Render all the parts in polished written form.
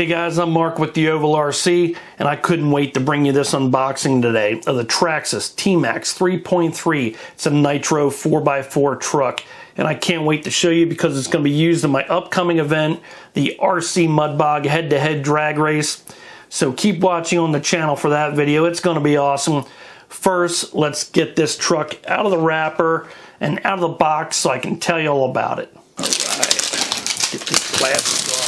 Hey guys, I'm Mark with the Ovalrcteam, and I couldn't wait to bring you this unboxing today of the Traxxas T Maxx 3.3. It's a nitro 4x4 truck, and I can't wait to show you because it's going to be used in my upcoming event, the RC Mud Bog head-to-head drag race. So keep watching on the channel for that video. It's going to be awesome. First, let's get this truck out of the wrapper and out of the box so I can tell you all about it. All right, get this plastic off.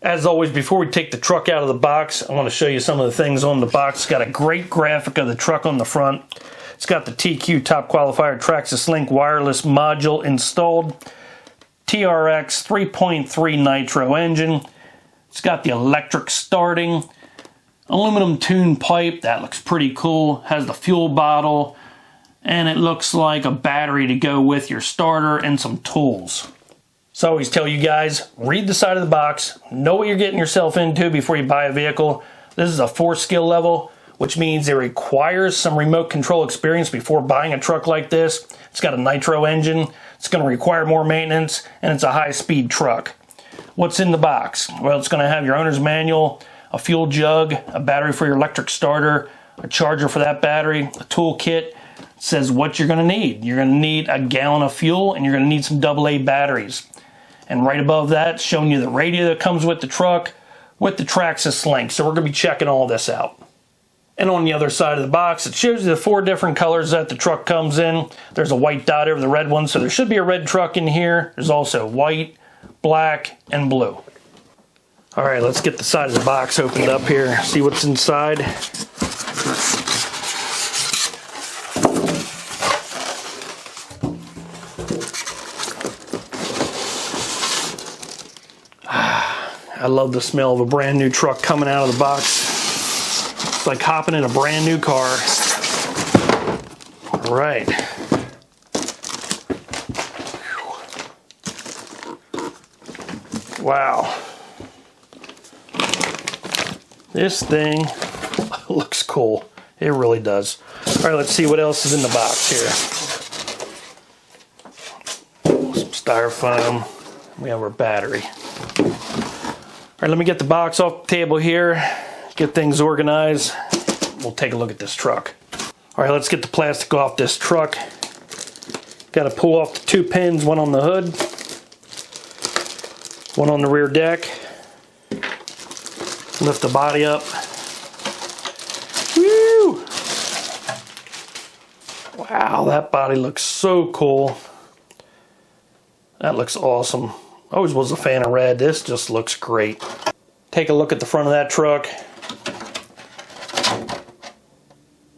As always, before we take the truck out of the box, I want to show you some of the things on the box. It's got a great graphic of the truck on the front. It's got the TQ Top Qualifier Traxxas Link wireless module installed. TRX 3.3 nitro engine. It's got the electric starting. Aluminum tune pipe, that looks pretty cool. Has the fuel bottle. And it looks like a battery to go with your starter and some tools. So I always tell you guys, read the side of the box, know what you're getting yourself into before you buy a vehicle. This is a 4 skill level, which means it requires some remote control experience before buying a truck like this. It's got a nitro engine, it's going to require more maintenance, and it's a high-speed truck. What's in the box? Well, it's going to have your owner's manual, a fuel jug, a battery for your electric starter, a charger for that battery, a tool kit. It says what you're going to need. You're going to need a gallon of fuel, and you're going to need some AA batteries. And right above that, showing you the radio that comes with the truck with the Traxxas link. So we're going to be checking all this out. And on the other side of the box, it shows you the 4 different colors that the truck comes in. There's a white dot over the red one, so there should be a red truck in here. There's also white, black, and blue. All right, let's get the side of the box opened up here, see what's inside. I love the smell of a brand new truck coming out of the box. It's like hopping in a brand new car. All right. Wow. This thing looks cool. It really does. All right, let's see what else is in the box here. Some styrofoam. We have our battery. All right, let me get the box off the table here, get things organized. We'll take a look at this truck. All right, let's get the plastic off this truck. Got to pull off the 2 pins, one on the hood, one on the rear deck. Lift the body up. Woo! Wow, that body looks so cool. That looks awesome. Always was a fan of red. This just looks great. Take a look at the front of that truck.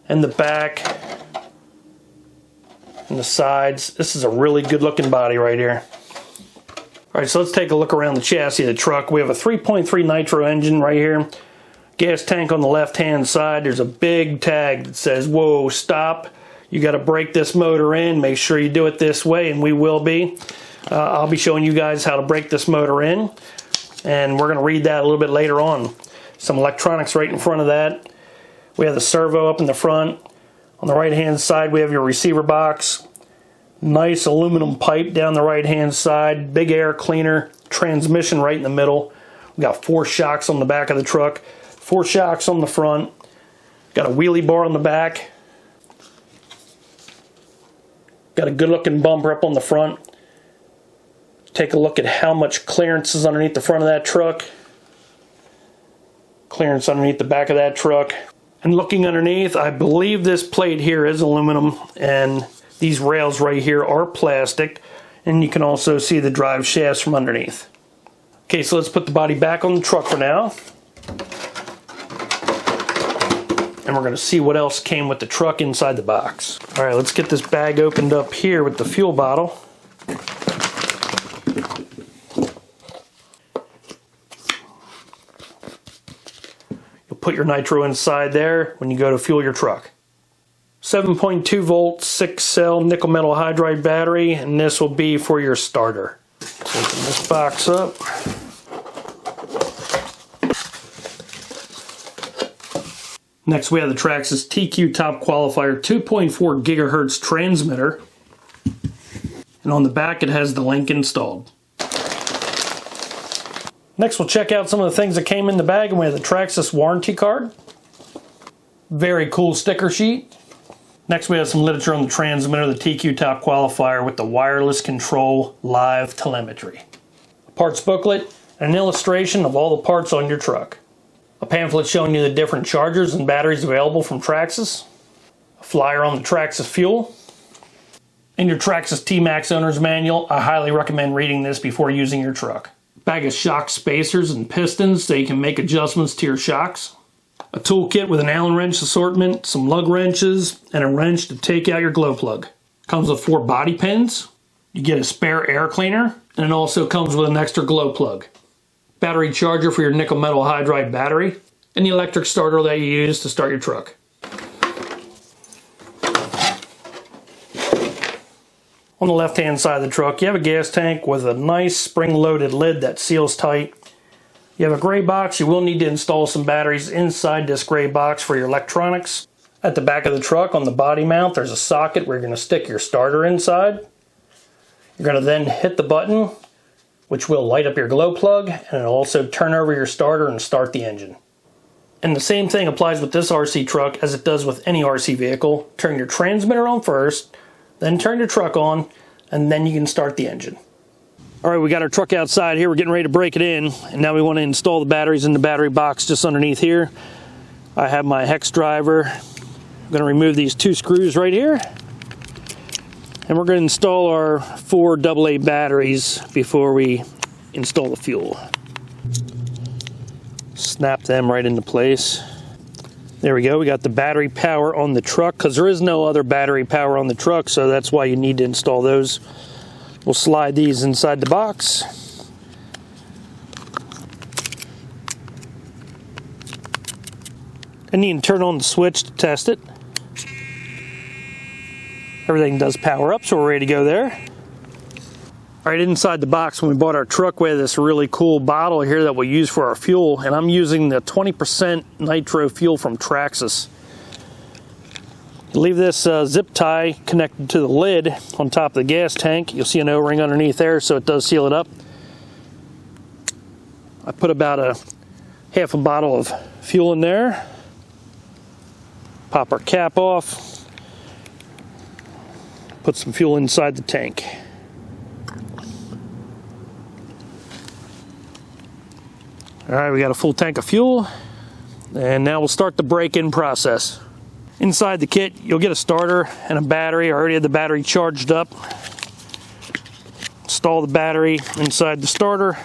And the back. And the sides. This is a really good looking body right here. Alright, so let's take a look around the chassis of the truck. We have a 3.3 nitro engine right here. Gas tank on the left hand side. There's a big tag that says, whoa, stop. You got to break this motor in. Make sure you do it this way, and we will be. I'll be showing you guys how to break this motor in, and we're going to read that a little bit later on. Some electronics right in front of that. We have the servo up in the front. On the right hand side we have your receiver box. Nice aluminum pipe down the right hand side. Big air cleaner. Transmission right in the middle. We got 4 shocks on the back of the truck. 4 shocks on the front. Got a wheelie bar on the back. Got a good looking bumper up on the front. Take a look at how much clearance is underneath the front of that truck. Clearance underneath the back of that truck. And looking underneath, I believe this plate here is aluminum, and these rails right here are plastic, and you can also see the drive shafts from underneath. Okay, so let's put the body back on the truck for now. And we're going to see what else came with the truck inside the box. All right, let's get this bag opened up here with the fuel bottle. Put your nitro inside there when you go to fuel your truck. 7.2 volt 6-cell nickel metal hydride battery, and this will be for your starter. Let's open this box up. Next we have the Traxxas TQ Top Qualifier 2.4 gigahertz transmitter, and on the back it has the link installed. Next, we'll check out some of the things that came in the bag, and we have the Traxxas warranty card. Very cool sticker sheet. Next, we have some literature on the transmitter, the TQ top qualifier with the wireless control live telemetry. A parts booklet and an illustration of all the parts on your truck. A pamphlet showing you the different chargers and batteries available from Traxxas. A flyer on the Traxxas fuel. And your Traxxas T Maxx owner's manual. I highly recommend reading this before using your truck. Bag of shock spacers and pistons so you can make adjustments to your shocks. A toolkit with an Allen wrench assortment, some lug wrenches, and a wrench to take out your glow plug. Comes with 4 body pins. You get a spare air cleaner, and it also comes with an extra glow plug. Battery charger for your nickel metal hydride battery, and the electric starter that you use to start your truck. On the left-hand side of the truck, you have a gas tank with a nice spring-loaded lid that seals tight. You have a gray box. You will need to install some batteries inside this gray box for your electronics. At the back of the truck, on the body mount, there's a socket where you're going to stick your starter inside. You're going to then hit the button, which will light up your glow plug, and it'll also turn over your starter and start the engine. And the same thing applies with this RC truck as it does with any RC vehicle. Turn your transmitter on first, then turn your truck on, and then you can start the engine. All right, we got our truck outside here. We're getting ready to break it in, and now we want to install the batteries in the battery box just underneath here. I have my hex driver. I'm going to remove these 2 screws right here, and we're going to install our 4 AA batteries before we install the fuel. Snap them right into place. There we go. We got the battery power on the truck because there is no other battery power on the truck, so that's why you need to install those. We'll slide these inside the box. And you can turn on the switch to test it. Everything does power up, so we're ready to go there. All right, inside the box, when we bought our truck, we had this really cool bottle here that we use for our fuel, and I'm using the 20% nitro fuel from Traxxas. You leave this zip tie connected to the lid on top of the gas tank. You'll see an O-ring underneath there, so it does seal it up. I put about a half a bottle of fuel in there. Pop our cap off. Put some fuel inside the tank. All right, we got a full tank of fuel, and now we'll start the break-in process. Inside the kit, you'll get a starter and a battery. I already had the battery charged up. Install the battery inside the starter.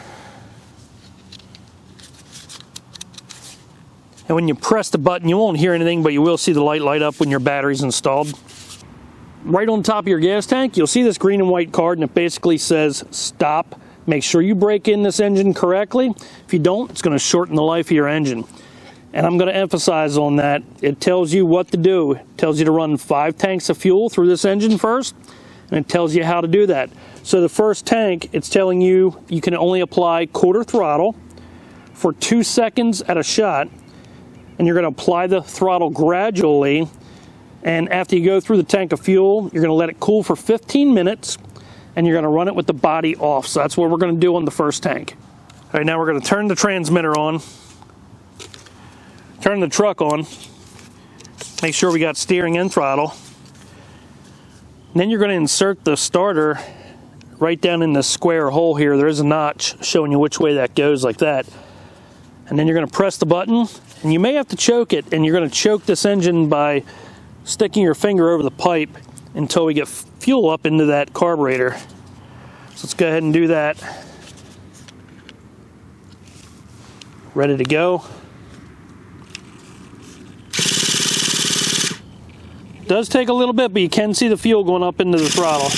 And when you press the button, you won't hear anything, but you will see the light up when your battery's installed. Right on top of your gas tank, you'll see this green and white card, and it basically says stop. Make sure you break in this engine correctly. If you don't, it's going to shorten the life of your engine. And I'm going to emphasize on that. It tells you what to do. It tells you to run 5 tanks of fuel through this engine first, and it tells you how to do that. So the first tank, it's telling you you can only apply quarter throttle for 2 seconds at a shot, and you're going to apply the throttle gradually. And after you go through the tank of fuel, you're going to let it cool for 15 minutes, and you're going to run it with the body off. So that's what we're going to do on the first tank. All right, now we're going to turn the transmitter on. Turn the truck on. Make sure we got steering and throttle. And then you're going to insert the starter right down in the square hole here. There is a notch showing you which way that goes, like that. And then you're going to press the button, and you may have to choke it, and you're going to choke this engine by sticking your finger over the pipe until we get fuel up into that carburetor. So let's go ahead and do that. Ready to go. It does take a little bit, but you can see the fuel going up into the throttle.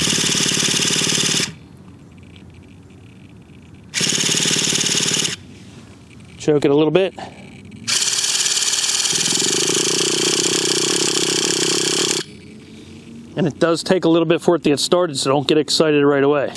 Choke it a little bit. And it does take a little bit for it to get started, so don't get excited right away.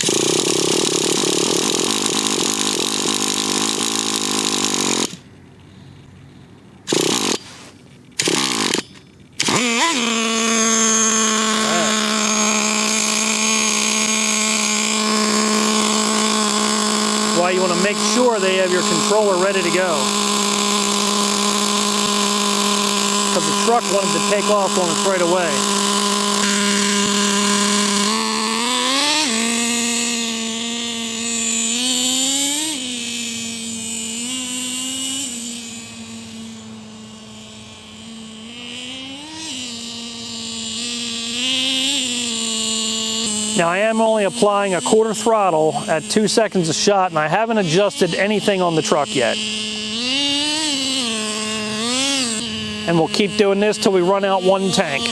Why you want to make sure they have your controller ready to go. Because the truck wanted to take off on us right away. Now I am only applying a quarter throttle at 2 seconds a shot, and I haven't adjusted anything on the truck yet. And we'll keep doing this till we run out one tank.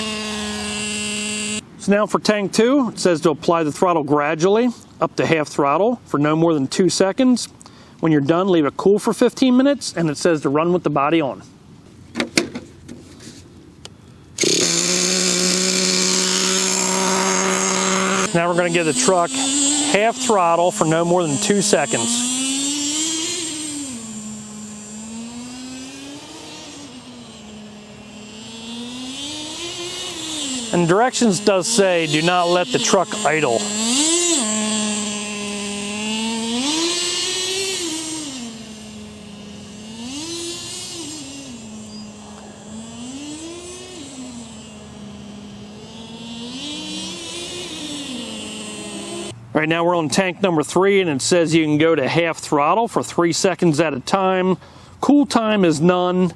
So now for tank 2, it says to apply the throttle gradually, up to half throttle for no more than 2 seconds. When you're done, leave it cool for 15 minutes, and it says to run with the body on. Now we're going to give the truck half throttle for no more than 2 seconds. And directions does say do not let the truck idle. Right now we're on tank number 3, and it says you can go to half throttle for 3 seconds at a time. Cool time is none.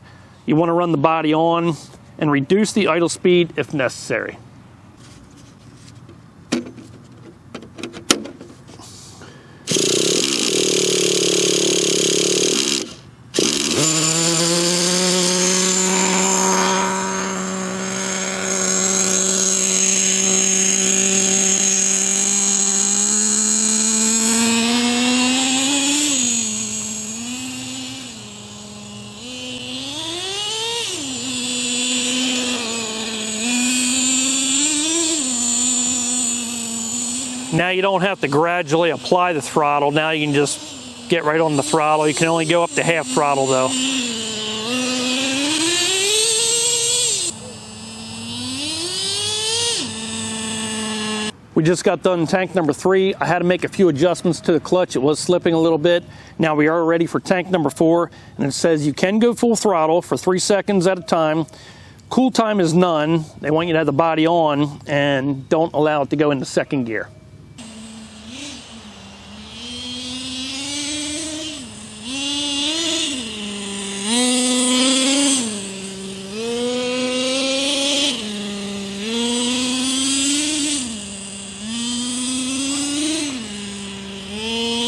You want to run the body on and reduce the idle speed if necessary. Now you don't have to gradually apply the throttle. Now you can just get right on the throttle. You can only go up to half throttle though. We just got done tank number 3. I had to make a few adjustments to the clutch. It was slipping a little bit. Now we are ready for tank number 4, and it says you can go full throttle for 3 seconds at a time. Cool time is none. They want you to have the body on and don't allow it to go into second gear.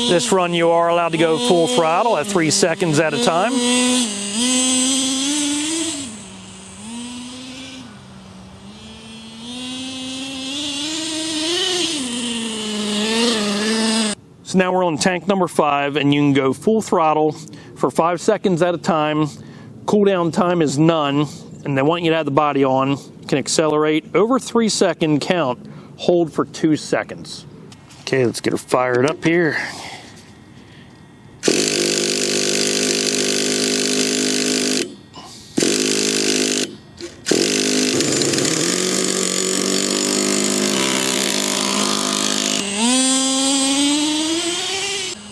This run you are allowed to go full throttle at 3 seconds at a time. So now we're on tank number 5, and you can go full throttle for 5 seconds at a time. Cool down time is none, and they want you to have the body on. You can accelerate over 3 second count, hold for 2 seconds. Okay, let's get her fired up here.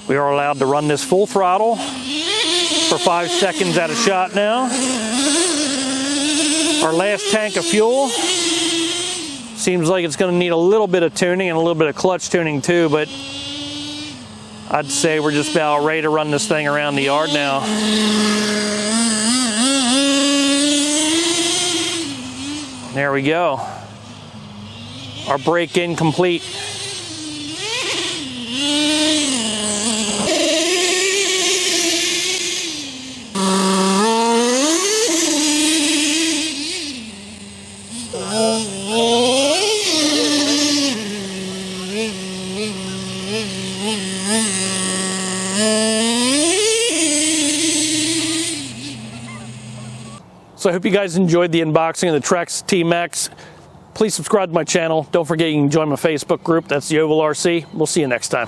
We are allowed to run this full throttle for 5 seconds at a shot now. Our last tank of fuel seems like it's going to need a little bit of tuning and a little bit of clutch tuning too, but I'd say we're just about ready to run this thing around the yard now. There we go. Our break-in complete. So I hope you guys enjoyed the unboxing of the Traxxas T Maxx. Please subscribe to my channel. Don't forget you can join my Facebook group. That's the Ovalrcteam. We'll see you next time.